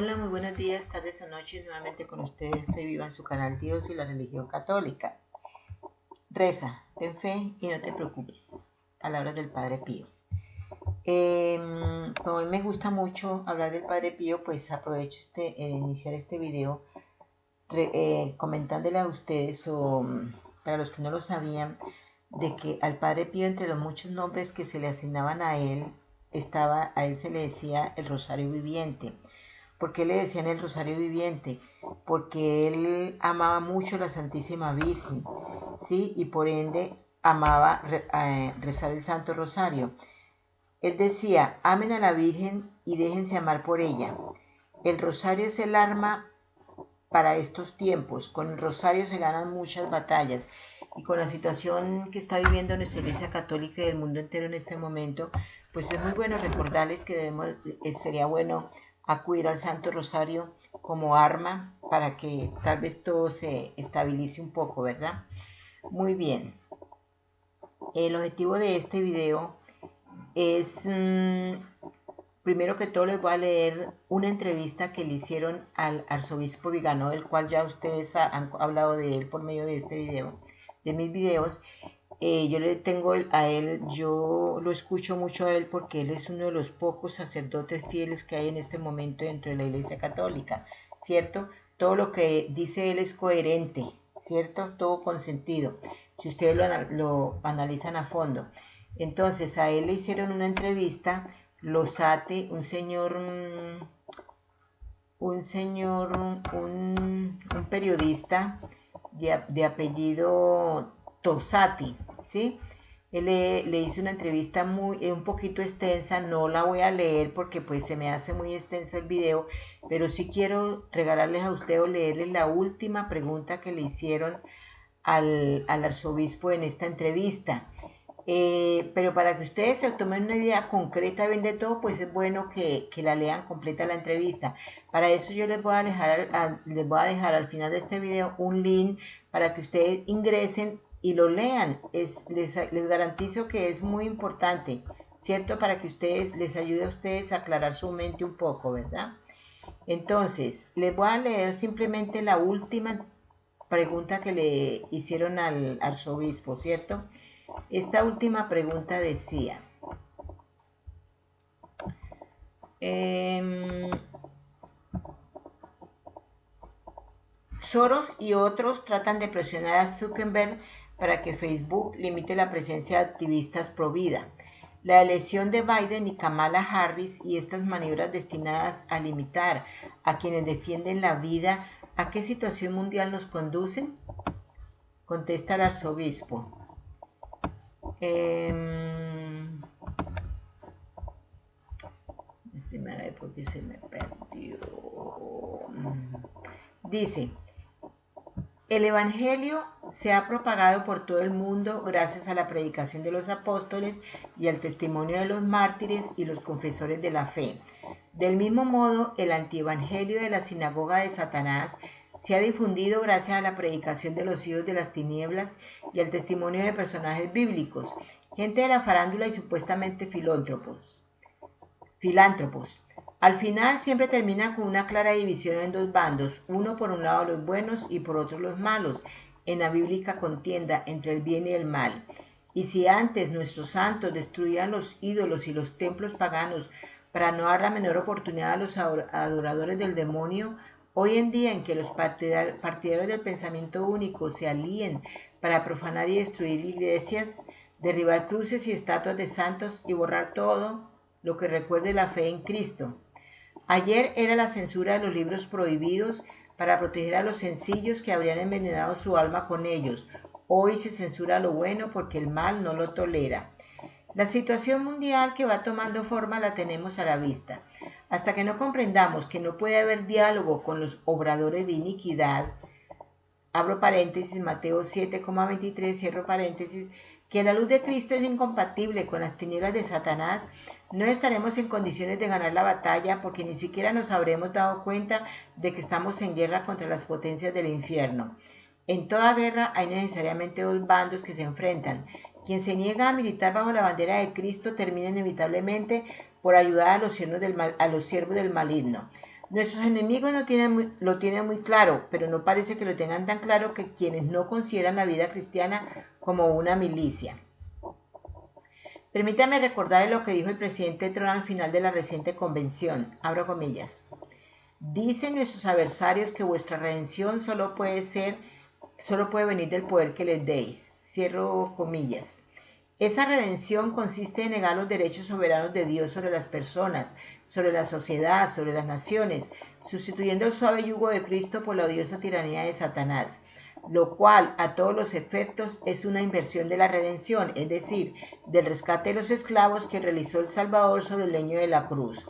Hola, muy buenos días, tardes o noches, nuevamente con ustedes, Fe Viva en su canal Dios y la religión católica. Reza, ten fe y no te preocupes. Palabras del Padre Pío. Como a mí me gusta mucho hablar del Padre Pío, pues aprovecho iniciar este video comentándole a ustedes, para los que no lo sabían, de que al Padre Pío, entre los muchos nombres que se le asignaban a él se le decía el Rosario Viviente. ¿Por qué le decían el Rosario Viviente? Porque él amaba mucho a la Santísima Virgen, ¿sí? Y por ende amaba rezar el Santo Rosario. Él decía, amen a la Virgen y déjense amar por ella. El rosario es el arma para estos tiempos. Con el rosario se ganan muchas batallas. Y con la situación que está viviendo nuestra Iglesia Católica y el mundo entero en este momento, pues es muy bueno recordarles que sería bueno acudir al Santo Rosario como arma para que tal vez todo se estabilice un poco, ¿verdad? Muy bien. El objetivo de este video es, primero que todo les voy a leer una entrevista que le hicieron al arzobispo Vigano, del cual ya ustedes han hablado de él por medio de este video, de mis videos. Yo le tengo a él, yo lo escucho mucho a él porque él es uno de los pocos sacerdotes fieles que hay en este momento dentro de la Iglesia Católica, ¿cierto? Todo lo que dice él es coherente, ¿cierto? Todo con sentido, si ustedes lo analizan a fondo. Entonces a él le hicieron una entrevista, Losate, un periodista de apellido Tosati, ¿sí? Él le hizo una entrevista un poquito extensa, no la voy a leer porque pues se me hace muy extenso el video, pero sí quiero regalarles a ustedes o leerles la última pregunta que le hicieron al arzobispo en esta entrevista. Pero para que ustedes se tomen una idea concreta bien de todo, pues es bueno que la lean completa la entrevista. Para eso yo les voy a dejar al final de este video un link para que ustedes ingresen y lo lean. Les garantizo que es muy importante, ¿cierto? Para que les ayude a ustedes a aclarar su mente un poco, ¿verdad? Entonces, les voy a leer simplemente la última pregunta que le hicieron al arzobispo, ¿cierto? Esta última pregunta decía, Soros y otros tratan de presionar a Zuckerberg para que Facebook limite la presencia de activistas pro vida. La elección de Biden y Kamala Harris y estas maniobras destinadas a limitar a quienes defienden la vida, ¿a qué situación mundial nos conducen? Contesta el arzobispo. A ver porque se me perdió. Dice, el Evangelio se ha propagado por todo el mundo gracias a la predicación de los apóstoles y al testimonio de los mártires y los confesores de la fe. Del mismo modo, el antievangelio de la sinagoga de Satanás se ha difundido gracias a la predicación de los hijos de las tinieblas y al testimonio de personajes bíblicos, gente de la farándula y supuestamente filántropos. Al final siempre termina con una clara división en dos bandos, uno por un lado los buenos y por otro los malos, en la bíblica contienda entre el bien y el mal. Y si antes nuestros santos destruían los ídolos y los templos paganos para no dar la menor oportunidad a los adoradores del demonio, hoy en día en que los partidarios del pensamiento único se alíen para profanar y destruir iglesias, derribar cruces y estatuas de santos y borrar todo lo que recuerde la fe en Cristo. Ayer era la censura de los libros prohibidos para proteger a los sencillos que habrían envenenado su alma con ellos. Hoy se censura lo bueno porque el mal no lo tolera. La situación mundial que va tomando forma la tenemos a la vista. Hasta que no comprendamos que no puede haber diálogo con los obradores de iniquidad, abro paréntesis, Mateo 7,23, cierro paréntesis, que la luz de Cristo es incompatible con las tinieblas de Satanás, no estaremos en condiciones de ganar la batalla porque ni siquiera nos habremos dado cuenta de que estamos en guerra contra las potencias del infierno. En toda guerra hay necesariamente dos bandos que se enfrentan. Quien se niega a militar bajo la bandera de Cristo termina inevitablemente por ayudar a los siervos del maligno. Nuestros enemigos lo tienen muy claro, pero no parece que lo tengan tan claro que quienes no consideran la vida cristiana como una milicia. Permítame recordarle lo que dijo el presidente Trump al final de la reciente convención, abro comillas. Dicen nuestros adversarios que vuestra redención solo puede venir del poder que les deis, cierro comillas. Esa redención consiste en negar los derechos soberanos de Dios sobre las personas, sobre la sociedad, sobre las naciones, sustituyendo el suave yugo de Cristo por la odiosa tiranía de Satanás, lo cual a todos los efectos es una inversión de la redención, es decir, del rescate de los esclavos que realizó el Salvador sobre el leño de la cruz.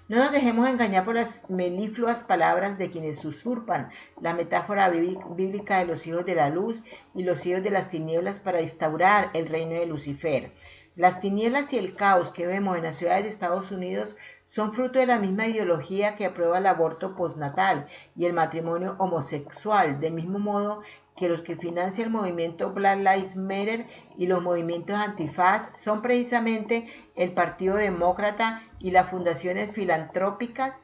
No nos dejemos engañar por las melifluas palabras de quienes usurpan la metáfora bíblica de los hijos de la luz y los hijos de las tinieblas para instaurar el reino de Lucifer. Las tinieblas y el caos que vemos en las ciudades de Estados Unidos son fruto de la misma ideología que aprueba el aborto postnatal y el matrimonio homosexual, del mismo modo que los que financian el movimiento Black Lives Matter y los movimientos antifaz son precisamente el Partido Demócrata y las fundaciones filantrópicas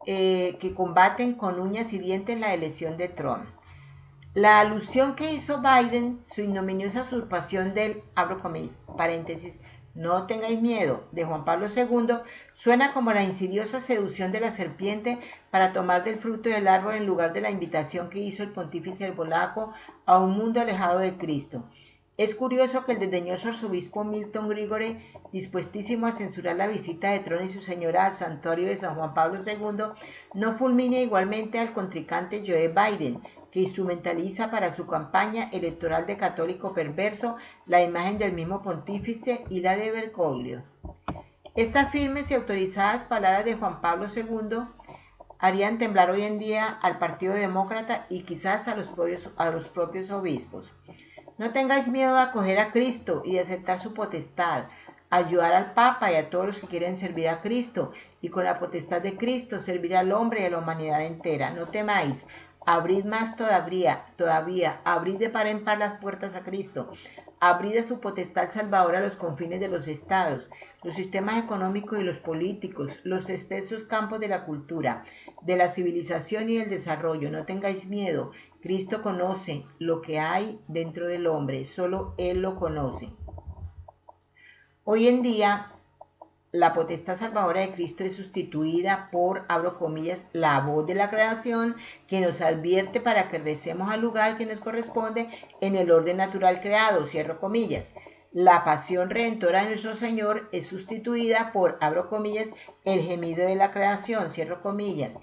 que combaten con uñas y dientes la elección de Trump. La alusión que hizo Biden, su ignominiosa usurpación del, abro paréntesis, no tengáis miedo, de Juan Pablo II, suena como la insidiosa seducción de la serpiente para tomar del fruto del árbol en lugar de la invitación que hizo el pontífice polaco a un mundo alejado de Cristo. Es curioso que el desdeñoso arzobispo Milton Gregory, dispuestísimo a censurar la visita de Trump y su señora al santuario de San Juan Pablo II, no fulmine igualmente al contrincante Joe Biden, que instrumentaliza para su campaña electoral de católico perverso la imagen del mismo pontífice y la de Bergoglio. Estas firmes y autorizadas palabras de Juan Pablo II harían temblar hoy en día al Partido Demócrata y quizás a los propios obispos. No tengáis miedo de acoger a Cristo y de aceptar su potestad, ayudar al Papa y a todos los que quieren servir a Cristo, y con la potestad de Cristo servir al hombre y a la humanidad entera. No temáis, abrid más todavía, abrid de par en par las puertas a Cristo, abrid a su potestad salvadora a los confines de los estados, los sistemas económicos y los políticos, los extensos campos de la cultura, de la civilización y del desarrollo. No tengáis miedo, Cristo conoce lo que hay dentro del hombre, solo Él lo conoce. Hoy en día, la potestad salvadora de Cristo es sustituida por, abro comillas, la voz de la creación que nos advierte para que recemos al lugar que nos corresponde en el orden natural creado, cierro comillas. La pasión redentora de nuestro Señor es sustituida por, abro comillas, el gemido de la creación, cierro comillas,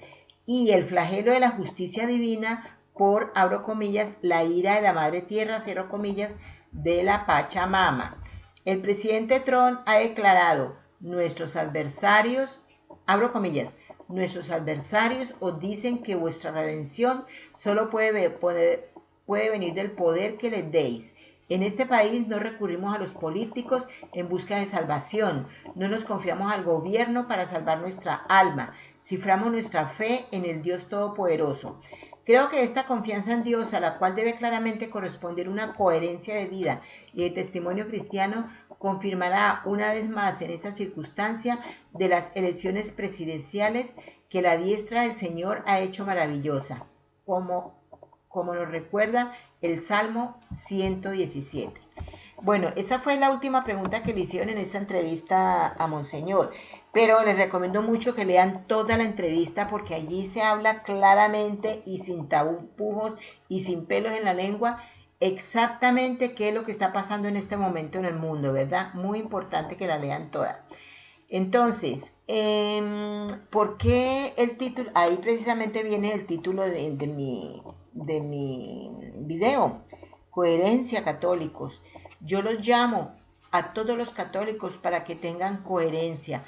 y el flagelo de la justicia divina por, abro comillas, la ira de la Madre Tierra, cierro comillas, de la Pachamama. El presidente Trump ha declarado: nuestros adversarios, abro comillas, nuestros adversarios os dicen que vuestra redención solo puede venir del poder que les deis. En este país no recurrimos a los políticos en busca de salvación, no nos confiamos al gobierno para salvar nuestra alma, ciframos nuestra fe en el Dios Todopoderoso. Creo que esta confianza en Dios, a la cual debe claramente corresponder una coherencia de vida y de testimonio cristiano, confirmará una vez más en esta circunstancia de las elecciones presidenciales que la diestra del Señor ha hecho maravillosa, como nos recuerda el Salmo 117. Bueno, esa fue la última pregunta que le hicieron en esta entrevista a Monseñor, pero les recomiendo mucho que lean toda la entrevista porque allí se habla claramente y sin tapujos y sin pelos en la lengua exactamente qué es lo que está pasando en este momento en el mundo, ¿verdad? Muy importante que la lean toda. Entonces, ¿por qué el título? Ahí precisamente viene el título de mi video, Coherencia Católicos. Yo los llamo a todos los católicos para que tengan coherencia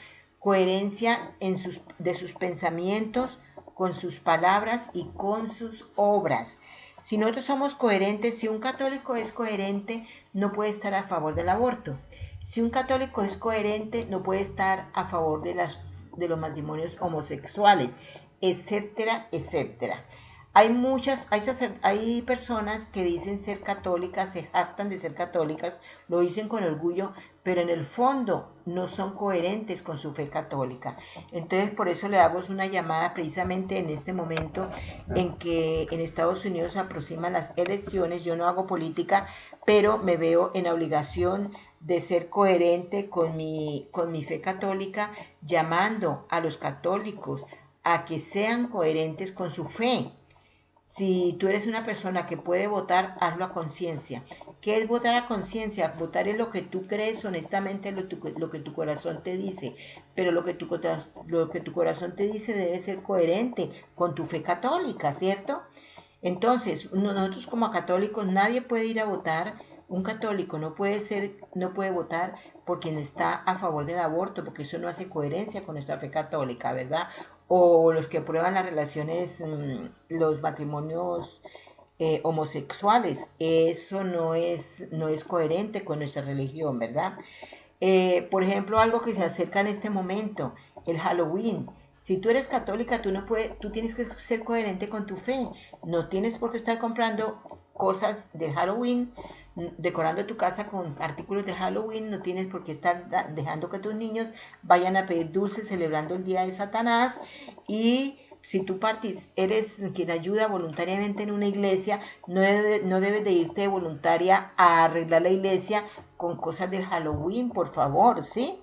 de sus pensamientos, con sus palabras y con sus obras. Si nosotros somos coherentes, si un católico es coherente, no puede estar a favor del aborto. Si un católico es coherente, no puede estar a favor de los matrimonios homosexuales, etcétera, etcétera. hay personas que dicen ser católicas, se jactan de ser católicas, lo dicen con orgullo, pero en el fondo no son coherentes con su fe católica. Entonces, por eso le hago una llamada precisamente en este momento en que en Estados Unidos se aproximan las elecciones. Yo no hago política, pero me veo en la obligación de ser coherente con mi fe católica, llamando a los católicos a que sean coherentes con su fe. Si tú eres una persona que puede votar, hazlo a conciencia. ¿Qué es votar a conciencia? Votar es lo que tú crees honestamente, lo que tu corazón te dice. Pero lo que tu corazón te dice debe ser coherente con tu fe católica, ¿cierto? Entonces, nosotros como católicos, nadie puede ir a votar. Un católico no puede votar por quien está a favor del aborto, porque eso no hace coherencia con nuestra fe católica, ¿verdad? O los que aprueban las relaciones, los matrimonios homosexuales, eso no es coherente con nuestra religión, ¿verdad? Por ejemplo, algo que se acerca en este momento, el Halloween. Si tú eres católica, tú tienes que ser coherente con tu fe. No tienes por qué estar comprando cosas de Halloween, decorando tu casa con artículos de Halloween. No tienes por qué estar dejando que tus niños vayan a pedir dulces celebrando el día de Satanás. Y si tú eres quien ayuda voluntariamente en una iglesia, no debes de irte voluntaria a arreglar la iglesia con cosas del Halloween, por favor, ¿sí?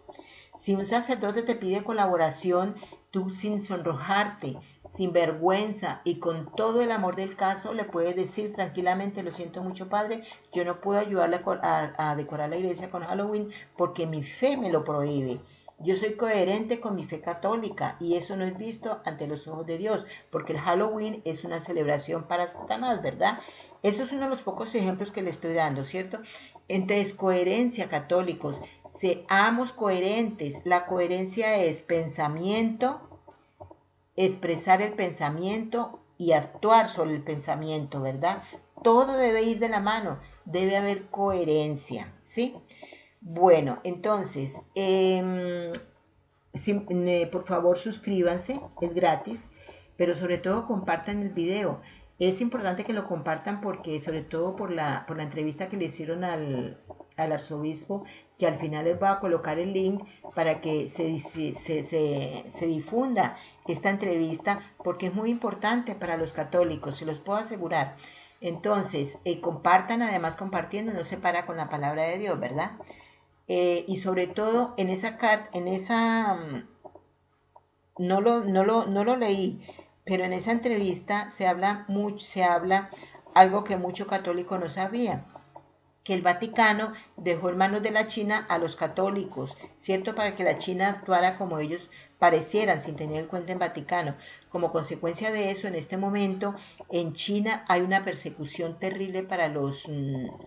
Si un sacerdote te pide colaboración, tú sin sonrojarte, sin vergüenza y con todo el amor del caso, le puedes decir tranquilamente: lo siento mucho, padre, yo no puedo ayudarle a decorar la iglesia con Halloween porque mi fe me lo prohíbe. Yo soy coherente con mi fe católica y eso no es visto ante los ojos de Dios, porque el Halloween es una celebración para Satanás, ¿verdad? Eso es uno de los pocos ejemplos que le estoy dando, ¿cierto? Entonces, coherencia, católicos, seamos coherentes. La coherencia es pensamiento, expresar el pensamiento y actuar sobre el pensamiento, ¿verdad? Todo debe ir de la mano, debe haber coherencia, ¿sí? Bueno, entonces, por favor suscríbanse, es gratis, pero sobre todo compartan el video. Es importante que lo compartan porque, sobre todo por la entrevista que le hicieron al arzobispo, que al final les voy a colocar el link para que se difunda esta entrevista, porque es muy importante para los católicos, se los puedo asegurar. Entonces, compartan, además compartiendo no se para con la palabra de Dios, ¿verdad? Y sobre todo en esa carta, no lo leí, pero en esa entrevista se habla algo que mucho católico no sabía, que el Vaticano dejó en manos de la China a los católicos, ¿cierto? Para que la China actuara como ellos parecieran, sin tener en cuenta el Vaticano. Como consecuencia de eso, en este momento, en China hay una persecución terrible para los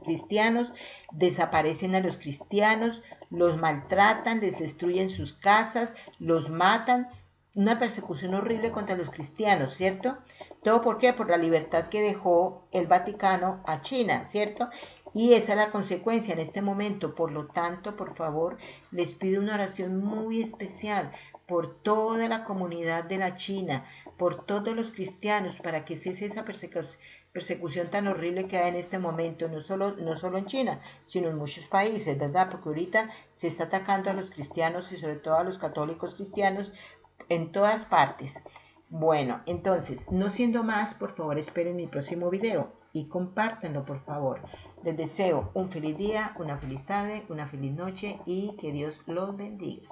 cristianos, desaparecen a los cristianos, los maltratan, les destruyen sus casas, los matan, una persecución horrible contra los cristianos, ¿cierto? ¿Todo por qué? Por la libertad que dejó el Vaticano a China, ¿cierto? Y esa es la consecuencia en este momento. Por lo tanto, por favor, les pido una oración muy especial por toda la comunidad de la China, por todos los cristianos, para que cese esa persecución tan horrible que hay en este momento, no solo en China, sino en muchos países, ¿verdad? Porque ahorita se está atacando a los cristianos y sobre todo a los católicos cristianos en todas partes. Bueno, entonces, no siendo más, por favor, esperen mi próximo video y compártanlo, por favor. Les deseo un feliz día, una feliz tarde, una feliz noche y que Dios los bendiga.